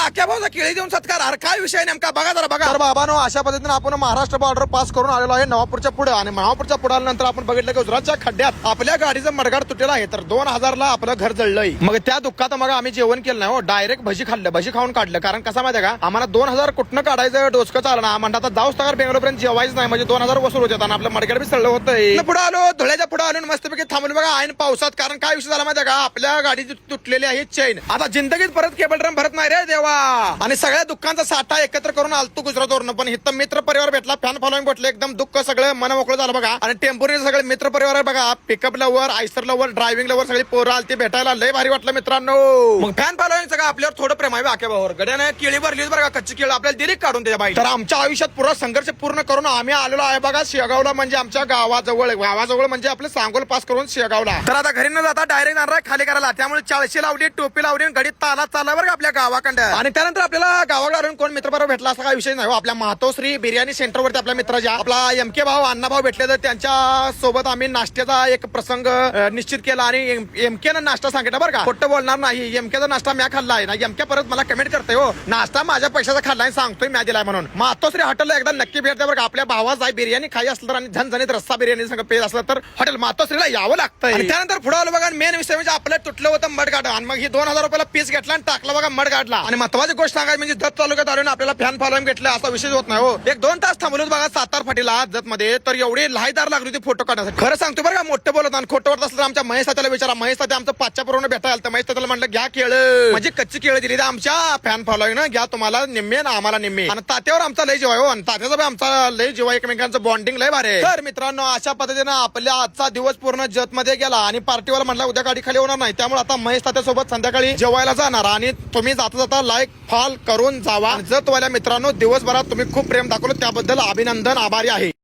आख्या भाऊचा केळी देऊन सत्कार. अरे काय विषय नेमका बघा जरा बघा. तर बाबानो अशा पद्धतीने आपण महाराष्ट्र बॉर्डर पास करून आलेलो आहे नवापूरच्या पुढे. आणि नवापूरच्या पुढे आल्यानंतर आपण बघितलं की गुजरातच्या खड्ड्यात आपल्या गाडीचं मडगाड तुटेला आहे. तर 2000 ला आपलं घर जळलंय. मग त्या दुःखात मग आम्ही जेवण केलं नाही हो, डायरेक्ट भजी खाल्लं, भजी खाऊन काढलं. कारण कसं माहिती का आम्हाला 2000 कुठनं काढायचं डोसकं चालणार. म्हणतात आता जाऊच तर बेंगलोर पर्यंत जेवायच नाही म्हणजे 2000 वसूल होते आणि आपलं मडगाड बी सळलं होतं. पुढे आलो धुळ्याच्या पुढे आलो मस्तपैकी थांबलो बघा ऐन पावसात. कारण काय विषय झाला माहिती का आपल्या गाडीची तुटलेली आहे चेन. आता जिंदगीत परत केबल ड्रम भरत नाही रे देवा. आणि सगळ्या दुःखांचा साठा एकत्र करून आलतो गुजरातवरून. पण इथं मित्र परिवार भेटला, फॅन फॉलोइंग भेटले, एकदम दुःख सगळं मन मोकळं झालं बघा. आणि टेम्पोरी सगळे मित्र परिवार बघा, pickup lover, Eicher lover, driving lover सगळी पोरं आलती भेटायला. लय भारी वाटलं मित्रांनो. मग फॅन फॉलोइंग सगळं आपल्यावर थोडं प्रेम आहे आख्या भावावर. गड्याने केळी भरली बघा, कच्ची केळी आपल्याला दिली काढून त्याच्या बाई. तर आमच्या आयुष्यात पुरा संघर्ष पूर्ण करून आम्ही आलेलो आहे बघा शेगावला. म्हणजे आमच्या गावाजवळ म्हणजे आपलं सांगोल पास करून शेगावला. तर आता घरी न जाता डायरेक्ट जाणार खाली करायला. त्यामुळे चाळशी लावली, टोपी लावली, गडीत ताला चालला बरं आपल्या गावाकडं. आणि त्यानंतर आपल्याला गावाकडे कोण मित्र बरोबर भेटला असा काही विषय नाही. आपल्या मातोश्री बिर्याणी सेंटरवरती आपल्या मित्राच्या आपला एमके भाऊ अण्णा भाऊ भेटले. तर त्यांच्या सोबत आम्ही नाश्त्याचा एक प्रसंग निश्चित केला. आणि एमकेनं नाश्ता सांगितला बरं का, खोटं बोलणार नाही. एमकेचा नाश्ता म्या खाल्ला आहे ना. एमके परत मला कमेंट करतोय हो, नाश्ता माझ्या पैशाचा खाल्लाय सांगतोय म्या दिलाय म्हणून. मातोश्री हॉटेलला एकदा नक्की भेटते बरं का. आपल्या भावाचा आहे बिर्याणी खाई असलं तर आणि झणझणीत रस्सा बिर्याणी संग पेज असलं तर हॉटेल मातोश्रीला यावं लागतं. आणि त्यानंतर पुढे आलो बघा मेन विषय म्हणजे आपलं तुटलं होतं मडगाड. आणि मग ही 2000 रुपयाला पीस घेतला आणि टाकला बघा मडगाडला. आणि महत्वाची गोष्ट सांगायची म्हणजे जत तालुक्यात आलो आपल्याला फॅन फॉलोइंग भेटलं असा विषय होत नाही हो. एक 2 तास थांबलो बघा सातार फाटीला जत मध्ये. तर एवढी लाहीदार लागली होती फोटो काढण्यासाठी. खरं सांगतो बरं का, मोठं बोलत आणि खोटं वाटत असलं आमच्या महेश तात्याला विचारा. महेश तात्या आमचं पाचच्या भेटायला. तर महेश तात्याला म्हटलं घ्या केळ, म्हणजे कच्ची केळ दिली आमच्या फॅन फॉलोइंग घ्या, तुम्हाला निम्मे ना आम्हाला निम्मे. आणि तात्यावर आमचा लय जीव आहे हो. आणि तात्याचा आमचा लय जीव आहे, एकमेकांचं बॉन्डिंग लय भारी. तर मित्रांनो अशा पद्धतीनं आपल्या आजचा दिवस पूर्ण जत मध्ये गेला. आणि पार्टीवाला म्हटलं उद्या गाडी खाली होणार नाही. त्यामुळे आता महेश तात्यासोबत संध्याकाळी जेवायला जाणार. आणि तुम्ही जाता जाता लाईक फॉल करून जावा. जतवाल्या मित्रांनो दिवसभरात तुम्ही खूप प्रेम दाखवलं त्याबद्दल अभिनंदन, आभारी आहे.